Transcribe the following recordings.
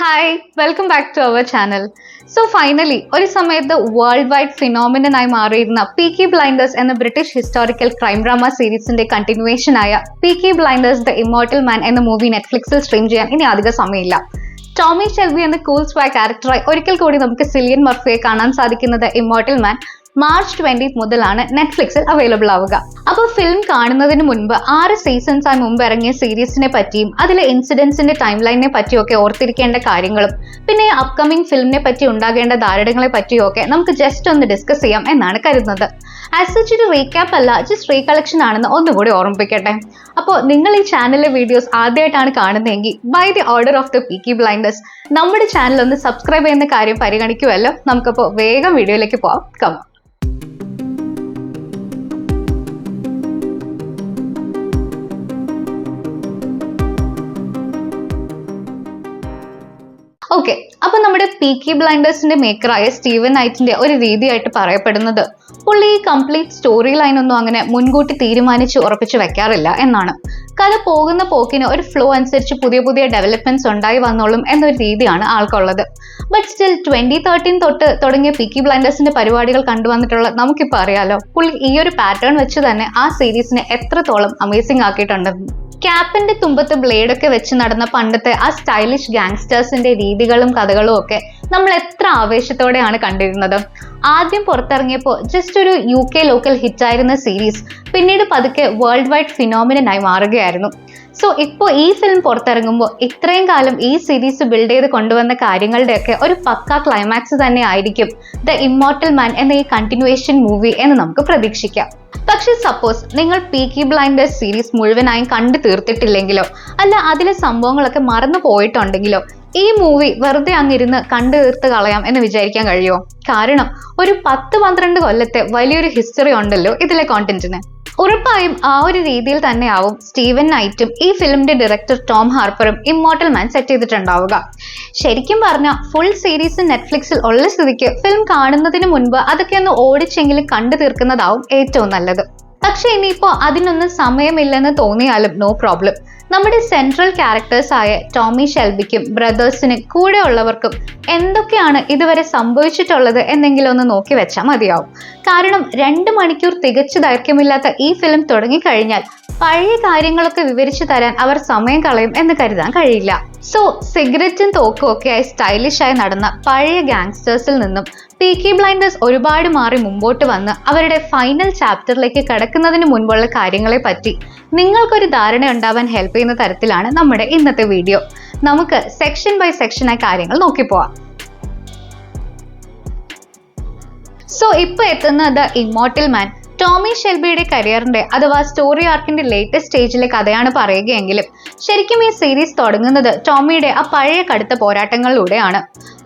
Hi welcome back to our channel. So finally ഒരു സമയത്ത് world wide ഫിനോമിനനായി മാറിയിരുന്ന പീക്കി ബ്ലൈൻഡേഴ്സ് എന്ന ബ്രിട്ടീഷ് ഹിസ്റ്റോറിക്കൽ ക്രൈം ഡ്രാമ സീരീസിന്റെ കണ്ടിന്യൂവേഷൻ ആയ Peaky Blinders the Immortal Man എന്ന മൂവി നെറ്റ്ഫ്ലിക്സിൽ സ്ട്രീം ചെയ്യാൻ ഇനി അധിക സമയമില്ല. ടോമി ഷെൽബി എന്ന കൂൾ സ്വാഗ് ക്യാരക്ടറായി ഒരിക്കൽ കൂടി നമുക്ക് സിലിയൻ മർഫിയെ കാണാൻ സാധിക്കുന്നത് ഇമ്മോർട്ടൽ മാൻ മാർച്ച് 20 മുതലാണ് നെറ്റ്ഫ്ലിക്സിൽ അവൈലബിൾ ആവുക. അപ്പോൾ ഫിലിം കാണുന്നതിന് മുൻപ് 6 സീസൺസ് ആയി മുമ്പ് ഇറങ്ങിയ സീരീസിനെ പറ്റിയും അതിലെ ഇൻസിഡൻസിന്റെ ടൈം ലൈനിനെ പറ്റിയും ഒക്കെ ഓർത്തിരിക്കേണ്ട കാര്യങ്ങളും പിന്നെ അപ്കമിംഗ് ഫിലിമിനെ പറ്റി ഉണ്ടാകേണ്ട ധാരണകളെ പറ്റിയും ഒക്കെ നമുക്ക് ജസ്റ്റ് ഒന്ന് ഡിസ്കസ് ചെയ്യാം എന്നാണ് കരുതുന്നത്. ആസ് സച്ച് ഒരു റീക്യാപ്പ് അല്ല, ജസ്റ്റ് റീകളക്ഷൻ ആണെന്ന് ഒന്നുകൂടി ഓർമ്മിപ്പിക്കട്ടെ. അപ്പോൾ നിങ്ങൾ ഈ ചാനലിലെ വീഡിയോസ് ആദ്യമായിട്ടാണ് കാണുന്നതെങ്കിൽ by the order of the Peaky Blinders നമ്മുടെ ചാനൽ ഒന്ന് സബ്സ്ക്രൈബ് ചെയ്യുന്ന കാര്യം പരിഗണിക്കുമല്ലോ. നമുക്കപ്പോൾ വേഗം വീഡിയോയിലേക്ക് പോവാം. കം. ഓക്കെ, അപ്പൊ നമ്മുടെ പീക്കി ബ്ലൈൻഡേഴ്സിന്റെ മേക്കറായ സ്റ്റീവൻ നൈറ്റിന്റെ ഒരു രീതിയായിട്ട് പറയപ്പെടുന്നത് പുള്ളി ഈ കംപ്ലീറ്റ് സ്റ്റോറി ലൈൻ ഒന്നും അങ്ങനെ മുൻകൂട്ടി തീരുമാനിച്ച് ഉറപ്പിച്ച് വെക്കാറില്ല എന്നാണ്. കഥ പോകുന്ന പോക്കിന് ഒരു ഫ്ലോ അനുസരിച്ച് പുതിയ പുതിയ ഡെവലപ്മെന്റ്സ് ഉണ്ടായി വന്നോളും എന്നൊരു രീതിയാണ് ആൾക്കുള്ളത്. ബട്ട് സ്റ്റിൽ 2013 തൊട്ട് തുടങ്ങിയ പീക്കി ബ്ലൈൻഡേഴ്സിന്റെ പരിപാടികൾ കണ്ടുവന്നിട്ടുള്ള നമുക്കിപ്പോൾ അറിയാലോ പുള്ളി ഈ ഒരു പാറ്റേൺ വെച്ച് തന്നെ ആ സീരീസിനെ എത്രത്തോളം അമേസിംഗ് ആക്കിയിട്ടുണ്ടെന്ന്. ക്യാപ്പിന്റെ തുമ്പത്ത് ബ്ലേഡൊക്കെ വെച്ച് നടന്ന പണ്ടത്തെ ആ സ്റ്റൈലിഷ് ഗാങ്സ്റ്റേഴ്സിന്റെ രീതികളും കഥകളും ഒക്കെ നമ്മൾ എത്ര ആവേശത്തോടെയാണ് കണ്ടിരുന്നത്. ആദ്യം പുറത്തിറങ്ങിയപ്പോൾ ജസ്റ്റ് ഒരു UK ലോക്കൽ ഹിറ്റായിരുന്ന സീരീസ് പിന്നീട് പതുക്കെ വേൾഡ് വൈഡ് ഫിനോമിനനായി മാറുകയായിരുന്നു. സോ ഇപ്പോൾ ഈ ഫിലിം പുറത്തിറങ്ങുമ്പോൾ ഇത്രയും കാലം ഈ സീരീസ് ബിൽഡ് ചെയ്ത് കൊണ്ടുവന്ന കാര്യങ്ങളുടെയൊക്കെ ഒരു പക്ക ക്ലൈമാക്സ് തന്നെ ആയിരിക്കും ദ ഇമ്മോർട്ടൽ മാൻ എന്ന ഈ കണ്ടിന്യൂവേഷൻ മൂവി എന്ന് നമുക്ക് പ്രതീക്ഷിക്കാം. പക്ഷെ സപ്പോസ് നിങ്ങൾ പീക്കി ബ്ലൈൻഡേഴ്സ് സീരീസ് മുഴുവനായും കണ്ടു തീർത്തിട്ടില്ലെങ്കിലോ അല്ല അതിലെ സംഭവങ്ങളൊക്കെ മറന്നു പോയിട്ടുണ്ടെങ്കിലോ ഈ മൂവി വെറുതെ അങ്ങിരുന്ന് കണ്ടു തീർത്ത് കളയാം എന്ന് വിചാരിക്കാൻ കഴിയുമോ? കാരണം ഒരു 10-12 കൊല്ലത്തെ വലിയൊരു ഹിസ്റ്ററി ഉണ്ടല്ലോ ഇതിലെ കോണ്ടന്റിന്. ഉറപ്പായും ആ ഒരു രീതിയിൽ തന്നെയാവും സ്റ്റീവൻ നൈറ്റും ഈ ഫിലിമിന്റെ ഡയറക്ടർ ടോം ഹാർപ്പറും ഇമ്മോർട്ടൽ മാൻ സെറ്റ് ചെയ്തിട്ടുണ്ടാവുക. ശരിക്കും പറഞ്ഞാൽ ഫുൾ സീരീസ് നെറ്റ്ഫ്ലിക്സിൽ ഉള്ള സ്ഥിതിക്ക് ഫിലിം കാണുന്നതിന് മുൻപ് അതൊക്കെ ഒന്ന് ഓടിച്ചെങ്കിലും കണ്ടു തീർക്കുന്നതാവും ഏറ്റവും നല്ലത്. പക്ഷെ ഇനിയിപ്പോ അതിനൊന്നും സമയമില്ലെന്ന് തോന്നിയാലും നോ പ്രോബ്ലം. നമ്മുടെ സെൻട്രൽ ക്യാരക്ടേഴ്സ് ആയ ടോമി ഷെൽബിക്കും ബ്രദേഴ്സിനും കൂടെ ഉള്ളവർക്കും എന്തൊക്കെയാണ് ഇതുവരെ സംഭവിച്ചിട്ടുള്ളത് എന്നെങ്കിലും ഒന്ന് നോക്കി വെച്ചാൽ മതിയാവും. കാരണം 2 മണിക്കൂർ തികച്ചു ദൈർഘ്യമില്ലാത്ത ഈ ഫിലിം തുടങ്ങിക്കഴിഞ്ഞാൽ പഴയ കാര്യങ്ങളൊക്കെ വിവരിച്ചു തരാൻ അവർ സമയം കളയും എന്ന് കരുതാൻ കഴിയില്ല. സോ സിഗരറ്റും തോക്കും ഒക്കെയായി സ്റ്റൈലിഷായി നടന്ന പഴയ ഗാങ്സ്റ്റേഴ്സിൽ നിന്നും പീക്കി ബ്ലൈൻഡേഴ്സ് ഒരുപാട് മാറി മുമ്പോട്ട് വന്ന് അവരുടെ ഫൈനൽ ചാപ്റ്ററിലേക്ക് കടക്കുന്നതിന് മുൻപുള്ള കാര്യങ്ങളെ പറ്റി നിങ്ങൾക്കൊരു ധാരണ ഉണ്ടാവാൻ ഹെൽപ്പ് ചെയ്യുന്ന തരത്തിലാണ് നമ്മുടെ ഇന്നത്തെ വീഡിയോ. നമുക്ക് സെക്ഷൻ ബൈ സെക്ഷനായി കാര്യങ്ങൾ നോക്കിപ്പോവാം. സോ ഇപ്പൊ എത്തുന്ന ദ ഇമ്മോർട്ടൽ മാൻ ടോമി ഷെൽബിയുടെ കരിയറിന്റെ അഥവാ സ്റ്റോറി ആർക്കിന്റെ ലേറ്റസ്റ്റ് സ്റ്റേജിലെ കഥയാണ് പറയുകയെങ്കിലും ശരിക്കും ഈ സീരീസ് തുടങ്ങുന്നത് ടോമിയുടെ ആ പഴയ കടുത്ത പോരാട്ടങ്ങളിലൂടെയാണ്.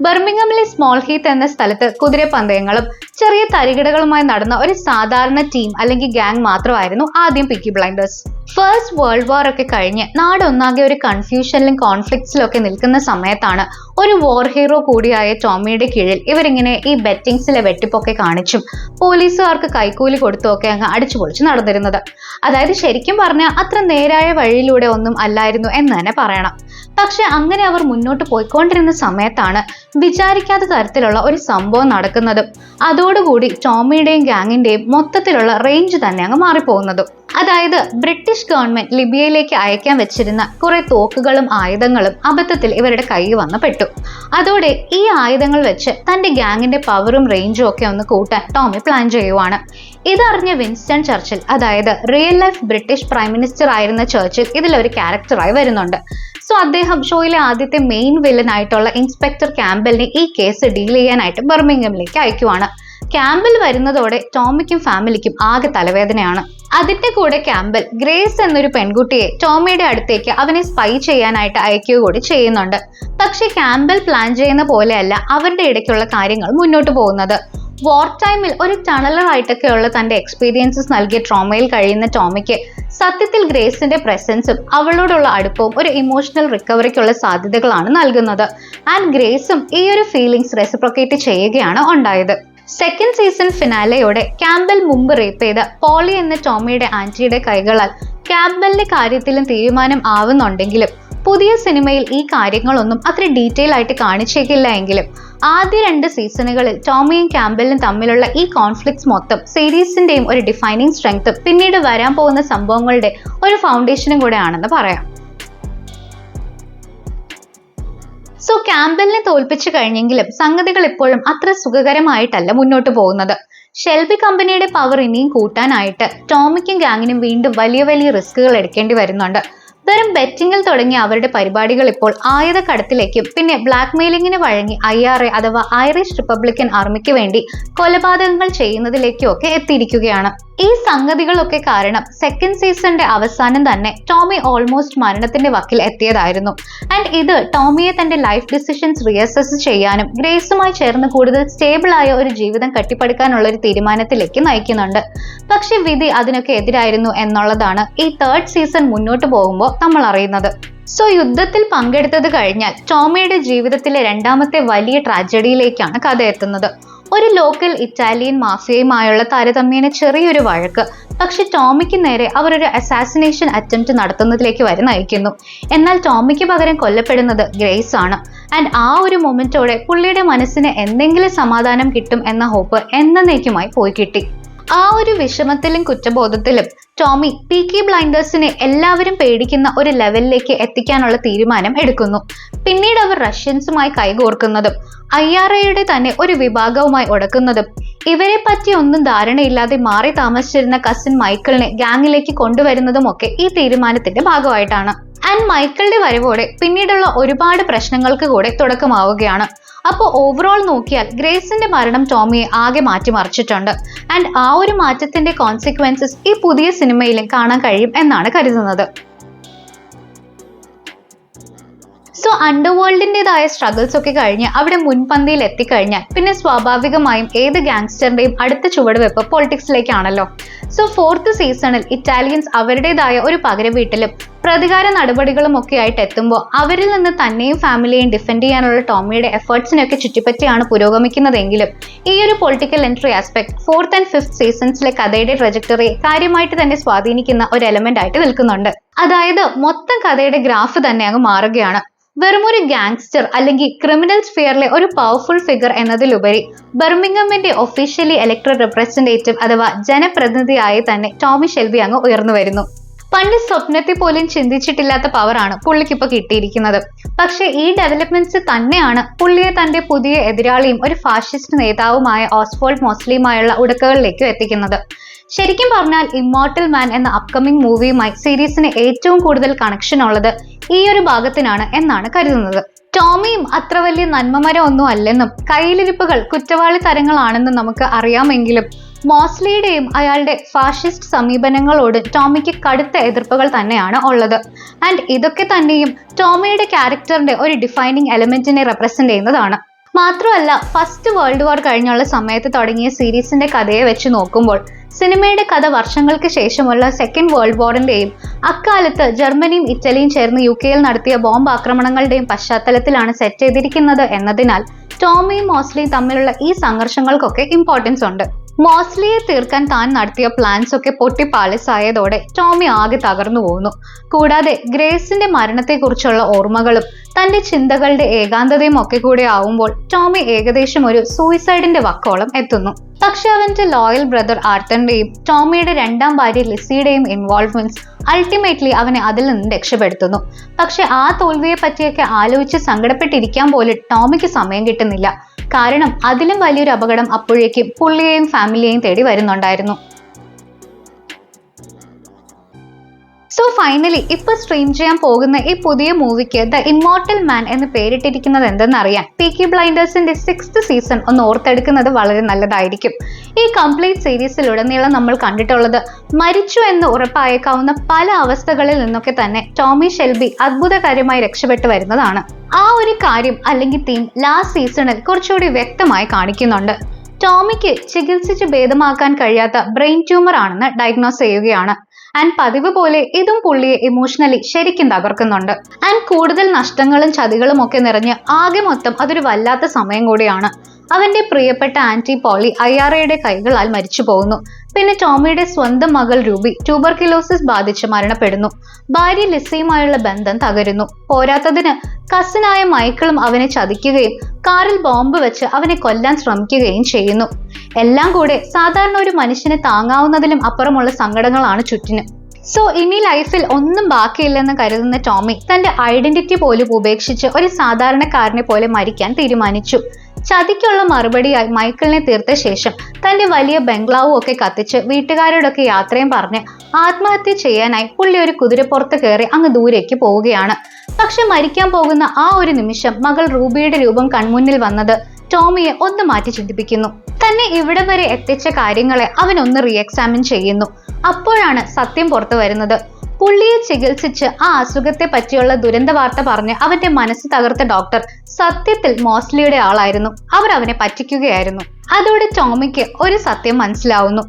ബർമിംഗമിലെ സ്മോൾ ഹീത്ത് എന്ന സ്ഥലത്ത് കുതിരപ്പന്തയങ്ങളും ചെറിയ തരികിടകളുമായി നടന്ന ഒരു സാധാരണ ടീം അല്ലെങ്കിൽ ഗാങ് മാത്രമായിരുന്നു ആദ്യം peaky blinders. First world war ഒക്കെ കഴിഞ്ഞ് നാടൊന്നാകെ ഒരു കൺഫ്യൂഷനിലും കോൺഫ്ലിക്ട്സിലും ഒക്കെ നിൽക്കുന്ന സമയത്താണ് ഒരു വാർ ഹീറോ കൂടിയായ ടോമിയുടെ കീഴിൽ ഇവരിങ്ങനെ ഈ ബെറ്റിംഗ്സിലെ വെട്ടിപ്പൊക്കെ കാണിച്ചും പോലീസുകാർക്ക് കൈക്കൂലി കൊടുത്തുമൊക്കെ അങ്ങ് അടിച്ചു പൊളിച്ച് നടന്നിരുന്നത്. അതായത് ശരിക്കും പറഞ്ഞാൽ അത്ര നേരായ വഴിയിലൂടെ ഒന്നും അല്ലായിരുന്നു എന്ന് തന്നെ പറയണം. പക്ഷെ അങ്ങനെ അവർ മുന്നോട്ട് പോയിക്കൊണ്ടിരുന്ന സമയത്താണ് വിചാരിക്കാത്ത തരത്തിലുള്ള ഒരു സംഭവം നടക്കുന്നതും അതോടുകൂടി ടോമിയുടെയും ഗാങ്ങിന്റെയും മൊത്തത്തിലുള്ള റേഞ്ച് തന്നെ അങ്ങ് മാറിപ്പോകുന്നതും. അതായത് ബ്രിട്ടീഷ് ഗവൺമെന്റ് ലിബിയയിലേക്ക് അയക്കാൻ വെച്ചിരുന്ന കുറെ തോക്കുകളും ആയുധങ്ങളും അബദ്ധത്തിൽ ഇവരുടെ കയ്യിൽ വന്ന് പെട്ടു. അതോടെ ഈ ആയുധങ്ങൾ വെച്ച് തന്റെ ഗാങ്ങിന്റെ പവറും റേഞ്ചും ഒക്കെ ഒന്ന് കൂട്ടാൻ ടോമി പ്ലാൻ ചെയ്യുവാണ്. ഇതറിഞ്ഞ വിൻസ്റ്റൺ ചർച്ചിൽ, അതായത് real life British prime minister ആയിരുന്ന ചർച്ചിൽ ഇതിലൊരു ക്യാരക്ടറായി വരുന്നുണ്ട്. സോ അദ്ദേഹം ഷോയിലെ ആദ്യത്തെ മെയിൻ വില്ലൻ ആയിട്ടുള്ള ഇൻസ്പെക്ടർ ക്യാമ്പലിനെ ഈ കേസ് ഡീൽ ചെയ്യാനായിട്ട് ബർമിംഗമിലേക്ക് അയക്കുവാണ്. ക്യാമ്പൽ വരുന്നതോടെ ടോമിക്കും ഫാമിലിക്കും ആകെ തലവേദനയാണ്. അതിന്റെ കൂടെ ക്യാമ്പൽ ഗ്രേസ് എന്നൊരു പെൺകുട്ടിയെ ടോമിയുടെ അടുത്തേക്ക് അവനെ സ്പൈ ചെയ്യാനായിട്ട് അയക്കുക കൂടി ചെയ്യുന്നുണ്ട്. പക്ഷെ ക്യാമ്പൽ പ്ലാൻ ചെയ്യുന്ന പോലെയല്ല അവരുടെ ഇടയ്ക്കുള്ള കാര്യങ്ങൾ മുന്നോട്ട് പോകുന്നത്. വാർ ടൈമിൽ ഒരു ടണലറായിട്ടൊക്കെയുള്ള തന്റെ എക്സ്പീരിയൻസസ് നൽകിയ ട്രോമയിൽ കഴിയുന്ന ടോമിക്ക് സത്യത്തിൽ ഗ്രേസിന്റെ പ്രസൻസും അവളോടുള്ള അടുപ്പവും ഒരു ഇമോഷണൽ റിക്കവറിക്കുള്ള സാധ്യതകളാണ് നൽകുന്നത്. ആൻഡ് ഗ്രേസും ഈ ഒരു ഫീലിംഗ്സ് റെസിപ്രോക്കേറ്റ് ചെയ്യുകയാണ് ഉണ്ടായത്. സെക്കൻഡ് സീസൺ ഫിനാലയോടെ ക്യാമ്പൽ മുമ്പ് റേപ്പ് ചെയ്ത പോളി എന്ന ടോമിയുടെ ആന്റിയുടെ കൈകളാൽ ക്യാമ്പലിന്റെ കാര്യത്തിലും തീരുമാനം ആവുന്നുണ്ടെങ്കിലും പുതിയ സിനിമയിൽ ഈ കാര്യങ്ങളൊന്നും അത്ര ഡീറ്റെയിൽ ആയിട്ട് കാണിച്ചേക്കില്ല എങ്കിലും ആദ്യ 2 സീസണുകളിൽ ടോമിയും ക്യാമ്പബെല്ലും തമ്മിലുള്ള ഈ കോൺഫ്ലിക്ട്സ് മൊത്തം സീരീസിന്റെയും ഒരു ഡിഫൈനിങ് സ്ട്രെങ്ത്തും പിന്നീട് വരാൻ പോകുന്ന സംഭവങ്ങളുടെ ഒരു ഫൗണ്ടേഷനും കൂടെ ആണെന്ന് പറയാം. സോ ക്യാമ്പബെല്ലിനെ തോൽപ്പിച്ചു കഴിഞ്ഞെങ്കിലും സംഗതികൾ ഇപ്പോഴും അത്ര സുഖകരമായിട്ടല്ല മുന്നോട്ട് പോകുന്നത്. ഷെൽബി കമ്പനിയുടെ പവർ ഇനിയും കൂട്ടാനായിട്ട് ടോമിക്കും ഗാങ്ങിനും വീണ്ടും വലിയ വലിയ റിസ്കുകൾ എടുക്കേണ്ടി വരുന്നുണ്ട്. വെറും ബെറ്റിംഗിൽ തുടങ്ങിയ അവരുടെ പരിപാടികൾ ഇപ്പോൾ ആയുധക്കടത്തിലേക്കും പിന്നെ ബ്ലാക്ക് മെയിലിങ്ങിന് വഴങ്ങി IRA അഥവാ ഐറിഷ് റിപ്പബ്ലിക്കൻ ആർമിക്ക് വേണ്ടി കൊലപാതകങ്ങൾ ചെയ്യുന്നതിലേക്കും ഒക്കെ എത്തിയിരിക്കുകയാണ്. ഈ സംഗതികളൊക്കെ കാരണം സെക്കൻഡ് സീസണിന്റെ അവസാനം തന്നെ ടോമി ഓൾമോസ്റ്റ് മരണത്തിന്റെ വക്കിൽ എത്തിയതായിരുന്നു. ആൻഡ് ഇത് ടോമിയെ തന്റെ ലൈഫ് ഡിസിഷൻസ് റിയസസ് ചെയ്യാനും ഗ്രേസുമായി ചേർന്ന് കൂടുതൽ സ്റ്റേബിൾ ആയ ഒരു ജീവിതം കെട്ടിപ്പടുക്കാനുള്ള ഒരു തീരുമാനത്തിലേക്ക് നയിക്കുന്നുണ്ട്. പക്ഷെ വിധി അതിനൊക്കെ എതിരായിരുന്നു എന്നുള്ളതാണ് ഈ 3rd സീസൺ മുന്നോട്ട് പോകുമ്പോൾ നമ്മൾ അറിയുന്നത്. സോ യുദ്ധത്തിൽ പങ്കെടുത്തത് കഴിഞ്ഞാൽ ടോമിയുടെ ജീവിതത്തിലെ 2ാമത്തെ വലിയ ട്രാജഡിയിലേക്കാണ് കഥ എത്തുന്നത്. ഒരു ലോക്കൽ ഇറ്റാലിയൻ മാഫിയയുമായുള്ള താരതമ്യേന ചെറിയൊരു വഴക്ക് പക്ഷെ ടോമിക്ക് നേരെ അവർ ഒരു അസാസിനേഷൻ അറ്റംപ്റ്റ് നടത്തുന്നതിലേക്ക് വരെ നയിക്കുന്നു. എന്നാൽ ടോമിക്ക് പകരം കൊല്ലപ്പെടുന്നത് ഗ്രേസ് ആണ്. ആൻഡ് ആ ഒരു മൊമെന്റോടെ പുള്ളിയുടെ മനസ്സിന് എന്തെങ്കിലും സമാധാനം കിട്ടും എന്ന ഹോപ്പ് എന്നേക്കുമായി പോയി കിട്ടി. ആ ഒരു വിഷമത്തിലും കുറ്റബോധത്തിലും ടോമി പീക്കി ബ്ലൈൻഡേഴ്സിനെ എല്ലാവരും പേടിക്കുന്ന ഒരു ലെവലിലേക്ക് എത്തിക്കാനുള്ള തീരുമാനം എടുക്കുന്നു. പിന്നീട് അവർ റഷ്യൻസുമായി കൈകോർക്കുന്നതും IRAയുടെ തന്നെ ഒരു വിഭാഗവുമായി ഉടക്കുന്നതും ഇവരെ പറ്റി ഒന്നും ധാരണയില്ലാതെ മാറി താമസിച്ചിരുന്ന കസിൻ മൈക്കിളിനെ ഗാങ്ങിലേക്ക് കൊണ്ടുവരുന്നതും ഒക്കെ ഈ തീരുമാനത്തിന്റെ ഭാഗമായിട്ടാണ്. ആൻഡ് മൈക്കിളിന്റെ വരവോടെ പിന്നീടുള്ള ഒരുപാട് പ്രശ്നങ്ങൾക്ക് കൂടെ തുടക്കമാവുകയാണ്. അപ്പോൾ ഓവറോൾ നോക്കിയാൽ ഗ്രേസിന്റെ മരണം ടോമിയെ ആകെ മാറ്റിമറിച്ചിട്ടുണ്ട്. ആൻഡ് ആ ഒരു മാറ്റത്തിന്റെ കോൺസിക്വൻസസ് ഈ പുതിയ സിനിമയിലും കാണാൻ കഴിയും എന്നാണ് കരുതുന്നത്. സോ അണ്ടർവേൾഡിൻ്റെതായ സ്ട്രഗിൾസ് ഒക്കെ കഴിഞ്ഞ് അവിടെ മുൻപന്തിയിൽ എത്തിക്കഴിഞ്ഞാൽ പിന്നെ സ്വാഭാവികമായും ഏത് ഗാങ്സ്റ്ററിന്റെയും അടുത്ത ചുവടുവെപ്പ് പൊളിറ്റിക്സിലേക്കാണല്ലോ. സോ 4th സീസണിൽ ഇറ്റാലിയൻസ് അവരുടേതായ ഒരു പകരവീട്ടിലും പ്രതികാര നടപടികളും ഒക്കെ ആയിട്ട് എത്തുമ്പോൾ അവരിൽ നിന്ന് തന്നെയും ഫാമിലിയെയും ഡിഫെൻഡ് ചെയ്യാനുള്ള ടോമിയുടെ എഫേർട്സിനെയൊക്കെ ചുറ്റിപ്പറ്റിയാണ് പുരോഗമിക്കുന്നതെങ്കിലും ഈ ഒരു political entry aspect 4th and 5th സീസൺസിലെ കഥയുടെ ട്രജക്ടറിയെ കാര്യമായിട്ട് തന്നെ സ്വാധീനിക്കുന്ന ഒരു എലമെന്റ് ആയിട്ട് നിൽക്കുന്നുണ്ട്. അതായത് മൊത്തം കഥയുടെ ഗ്രാഫ് തന്നെ അങ്ങ് മാറുകയാണ്. വെറുമൊരു ഗാങ്സ്റ്റർ അല്ലെങ്കിൽ ക്രിമിനൽ സ്ഫിയറിലെ ഒരു പവർഫുൾ ഫിഗർ എന്നതിലുപരി ബർമിംഗമിന്റെ ഒഫീഷ്യലി ഇലക്ടഡ് റെപ്രസെന്റേറ്റീവ് അഥവാ ജനപ്രതിനിധിയായി തന്നെ ടോമി ഷെൽബി അങ്ങ് ഉയർന്നു വരുന്നു. പണ്ട് സ്വപ്നത്തിൽ പോലും ചിന്തിച്ചിട്ടില്ലാത്ത പവറാണ് പുള്ളിക്കിപ്പോൾ കിട്ടിയിരിക്കുന്നത്. പക്ഷെ ഈ ഡെവലപ്മെന്റ്സ് തന്നെയാണ് പുള്ളിയെ തന്റെ പുതിയ എതിരാളിയും ഒരു ഫാഷിസ്റ്റ് നേതാവുമായ ഓസ്വാൾഡ് മോസ്ലിയുമായുള്ള ഉടക്കുകളിലേക്കും എത്തിക്കുന്നത്. ശരിക്കും പറഞ്ഞാൽ ഇമ്മോർട്ടൽ മാൻ എന്ന അപ്കമിംഗ് മൂവിയുമായി സീരീസിന് ഏറ്റവും കൂടുതൽ കണക്ഷൻ ഉള്ളത് ഈ ഒരു ഭാഗത്തിനാണ് എന്നാണ് കരുതുന്നത്. ടോമിയും അത്ര വലിയ നന്മമരം ഒന്നും അല്ലെന്നും കയ്യിലിരിപ്പുകൾ കുറ്റവാളി തരങ്ങളാണെന്നും നമുക്ക് അറിയാമെങ്കിലും മോസ്ലിയുടെയും അയാളുടെ ഫാഷിസ്റ്റ് സമീപനങ്ങളോട് ടോമിക്ക് കടുത്ത എതിർപ്പുകൾ തന്നെയാണ് ഉള്ളത്. ആൻഡ് ഇതൊക്കെ തന്നെയും ടോമിയുടെ ക്യാരക്ടറിന്റെ ഒരു ഡിഫൈനിങ് എലമെന്റിനെ റെപ്രസെന്റ് ചെയ്യുന്നതാണ്. മാത്രമല്ല ഫസ്റ്റ് വേൾഡ് വാർ കഴിഞ്ഞുള്ള സമയത്ത് തുടങ്ങിയ സീരീസിന്റെ കഥയെ വെച്ച് നോക്കുമ്പോൾ സിനിമയുടെ കഥ വർഷങ്ങൾക്ക് ശേഷമുള്ള സെക്കൻഡ് വേൾഡ് വാറിന്റെയും അക്കാലത്ത് ജർമ്മനിയും ഇറ്റലിയും ചേർന്ന് UK നടത്തിയ ബോംബ് ആക്രമണങ്ങളുടെയും പശ്ചാത്തലത്തിലാണ് സെറ്റ് ചെയ്തിരിക്കുന്നത് എന്നതിനാൽ ടോമിയും മോസ്ലിയും തമ്മിലുള്ള ഈ സംഘർഷങ്ങൾക്കൊക്കെ ഇമ്പോർട്ടൻസ് ഉണ്ട്. മോസ്ലിയെ തീർക്കാൻ താൻ നടത്തിയ പ്ലാൻസ് ഒക്കെ പൊട്ടിപ്പാളിസായതോടെ ടോമി ആകെ തകർന്നു പോകുന്നു. കൂടാതെ ഗ്രേസിന്റെ മരണത്തെക്കുറിച്ചുള്ള ഓർമ്മകളും തന്റെ ചിന്തകളുടെ ഏകാന്തതയും ഒക്കെ കൂടെ ആവുമ്പോൾ ടോമി ഏകദേശം ഒരു സൂയിസൈഡിന്റെ വക്കോളം എത്തുന്നു. പക്ഷെ അവന്റെ ലോയൽ ബ്രദർ ആർത്തറിന്റെയും ടോമിയുടെ 2ാം ഭാര്യ ലിസിയുടെയും ഇൻവോൾവ്മെന്റ്സ് അൾട്ടിമേറ്റ്ലി അവനെ അതിൽ നിന്ന് രക്ഷപ്പെടുത്തുന്നു. പക്ഷെ ആ തോൽവിയെ പറ്റിയൊക്കെ ആലോചിച്ച് സങ്കടപ്പെട്ടിരിക്കാൻ പോലും ടോമിക്ക് സമയം കിട്ടുന്നില്ല. കാരണം അതിലും വലിയൊരു അപകടം അപ്പോഴേക്കും പുള്ളിയെയും ഫാമിലിയെയും തേടി വരുന്നുണ്ടായിരുന്നു. സോ ഫൈനലി ഇപ്പൊ സ്ട്രീം ചെയ്യാൻ പോകുന്ന ഈ പുതിയ മൂവിക്ക് ദ ഇമ്മോർട്ടൽ മാൻ എന്ന് പേരിട്ടിരിക്കുന്നത് എന്തെന്നറിയാൻ പീക്കി ബ്ലൈൻഡേഴ്സിന്റെ 6th സീസൺ ഒന്ന് ഓർത്തെടുക്കുന്നത് വളരെ നല്ലതായിരിക്കും. ഈ കംപ്ലീറ്റ് സീരീസിലുടനീളം നമ്മൾ കണ്ടിട്ടുള്ളത് മരിച്ചു എന്ന് ഉറപ്പായേക്കാവുന്ന പല അവസ്ഥകളിൽ നിന്നൊക്കെ തന്നെ ടോമി ഷെൽബി അത്ഭുതകരമായി രക്ഷപ്പെട്ടു വരുന്നതാണ്. ആ ഒരു കാര്യം അല്ലെങ്കിൽ തീം ലാസ്റ്റ് സീസണിൽ കുറച്ചുകൂടി വ്യക്തമായി കാണിക്കുന്നുണ്ട്. ടോമിക്ക് ചികിത്സിച്ച് ഭേദമാക്കാൻ കഴിയാത്ത ബ്രെയിൻ ട്യൂമർ ആണെന്ന് ഡയഗ്നോസ് ചെയ്യുകയാണ്. ആൻഡ് പതിവ് പോലെ ഇതും പുള്ളിയെ ഇമോഷണലി ശരിക്കും തകർക്കുന്നുണ്ട്. ആൻഡ് കൂടുതൽ നഷ്ടങ്ങളും ചതികളും ഒക്കെ നിറഞ്ഞ് ആകെ മൊത്തം അതൊരു വല്ലാത്ത സമയം കൂടിയാണ്. അവന്റെ പ്രിയപ്പെട്ട ആന്റി പോളി IRAയുടെ കൈകളാൽ മരിച്ചു പോകുന്നു. പിന്നെ ടോമിയുടെ സ്വന്തം മകൾ റൂബി ട്യൂബർക്യുലോസിസ് ബാധിച്ച് മരണപ്പെടുന്നു. ഭാര്യ ലിസയുമായുള്ള ബന്ധം തകരുന്നു. പോരാത്തതിന് കസിനായ മൈക്കിളും അവനെ ചതിക്കുകയും കാറിൽ ബോംബ് വെച്ച് അവനെ കൊല്ലാൻ ശ്രമിക്കുകയും ചെയ്യുന്നു. എല്ലാം കൂടെ സാധാരണ ഒരു മനുഷ്യനെ താങ്ങാവുന്നതിലും അപ്പുറമുള്ള സങ്കടങ്ങളാണ് ചുറ്റിന്. സോ ഇനി ലൈഫിൽ ഒന്നും ബാക്കിയില്ലെന്ന് കരുതുന്ന ടോമി തന്റെ ഐഡന്റിറ്റി പോലും ഉപേക്ഷിച്ച് ഒരു സാധാരണക്കാരനെ പോലെ മരിക്കാൻ തീരുമാനിച്ചു. ചതിക്കുള്ള മറുപടിയായി മൈക്കിളിനെ തീർത്ത ശേഷം തന്റെ വലിയ ബംഗ്ലാവും ഒക്കെ കത്തിച്ച് വീട്ടുകാരോടൊക്കെ യാത്രയും പറഞ്ഞ് ആത്മഹത്യ ചെയ്യാനായി പുള്ളി ഒരു കുതിരപ്പുറത്ത് കയറി അങ്ങ് ദൂരേക്ക് പോവുകയാണ്. പക്ഷെ മരിക്കാൻ പോകുന്ന ആ ഒരു നിമിഷം മകൾ റൂബിയുടെ രൂപം കൺമുന്നിൽ വന്നത് ടോമിയെ ഒന്ന് മാറ്റി ചിന്തിപ്പിക്കുന്നു. തന്നെ ഇവിടെ വരെ എത്തിച്ച കാര്യങ്ങളെ അവൻ ഒന്ന് റീഎക്സാമിൻ ചെയ്യുന്നു. അപ്പോഴാണ് സത്യം പുറത്തു വരുന്നത്. പുള്ളിയെ ചികിത്സിച്ച് ആ അസുഖത്തെ പറ്റിയുള്ള ദുരന്ത വാർത്ത പറഞ്ഞ് അവന്റെ മനസ്സ് തകർത്ത ഡോക്ടർ സത്യത്തിൽ മോസ്ലിയുടെ ആളായിരുന്നു. അവർ അവനെ പറ്റിക്കുകയായിരുന്നു. അതോടെ ടോമിക്ക് ഒരു സത്യം മനസ്സിലാവുന്നു.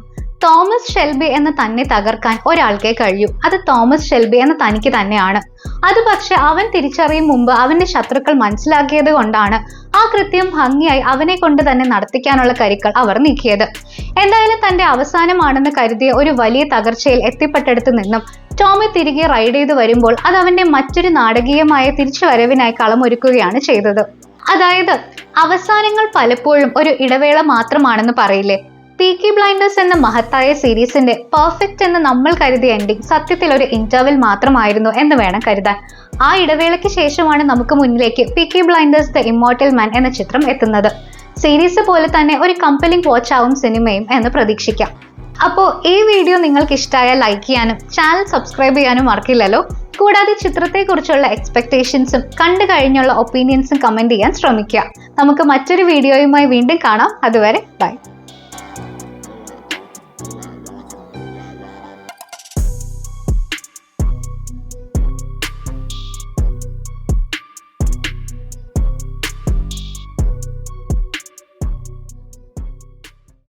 തോമസ് ഷെൽബി എന്ന തന്നെ തകർക്കാൻ ഒരാൾക്കേ കഴിയൂ. അത് തോമസ് ഷെൽബി എന്ന തനിക്ക് തന്നെയാണ്. അത് പക്ഷെ അവൻ തിരിച്ചറിയും മുമ്പ് അവന്റെ ശത്രുക്കൾ മനസ്സിലാക്കിയത് കൊണ്ടാണ് ആ കൃത്യം ഭംഗിയായി അവനെ കൊണ്ട് തന്നെ നടത്തിക്കാനുള്ള കരുക്കൾ അവർ നീക്കിയത്. എന്തായാലും തന്റെ അവസാനമാണെന്ന് കരുതിയ ഒരു വലിയ തകർച്ചയിൽ എത്തിപ്പെട്ടിടത്തു നിന്നും ടോമി തിരികെ റൈഡ് ചെയ്ത് വരുമ്പോൾ അത് അവന്റെ മറ്റൊരു നാടകീയമായ തിരിച്ചുവരവിനായി കളമൊരുക്കുകയാണ് ചെയ്തത്. അതായത് അവസാനങ്ങൾ പലപ്പോഴും ഒരു ഇടവേള മാത്രമാണെന്ന് പറയില്ലേ. പീക്കി ബ്ലൈൻഡേഴ്സ് എന്ന മഹത്തായ സീരീസിന്റെ പെർഫെക്റ്റ് എന്ന് നമ്മൾ കരുതിയ എൻഡിങ് സത്യത്തിൽ ഒരു ഇന്റർവെൽ മാത്രമായിരുന്നു എന്ന് വേണം കരുതാൻ. ആ ഇടവേളയ്ക്ക് ശേഷമാണ് നമുക്ക് മുന്നിലേക്ക് peaky Blinders the Immortal Man എന്ന ചിത്രം എത്തുന്നത്. സീരീസ് പോലെ തന്നെ ഒരു കമ്പലിംഗ് വാച്ച് ആവും സിനിമയും എന്ന് പ്രതീക്ഷിക്കാം. അപ്പോൾ ഈ വീഡിയോ നിങ്ങൾക്ക് ഇഷ്ടമായാൽ ലൈക്ക് ചെയ്യാനും ചാനൽ സബ്സ്ക്രൈബ് ചെയ്യാനും മറക്കില്ലല്ലോ. കൂടാതെ ചിത്രത്തെക്കുറിച്ചുള്ള എക്സ്പെക്ടേഷൻസും കണ്ടു കഴിഞ്ഞുള്ള ഒപ്പീനിയൻസും കമന്റ് ചെയ്യാൻ ശ്രമിക്കുക. നമുക്ക് മറ്റൊരു വീഡിയോയുമായി വീണ്ടും കാണാം. അതുവരെ ബൈ.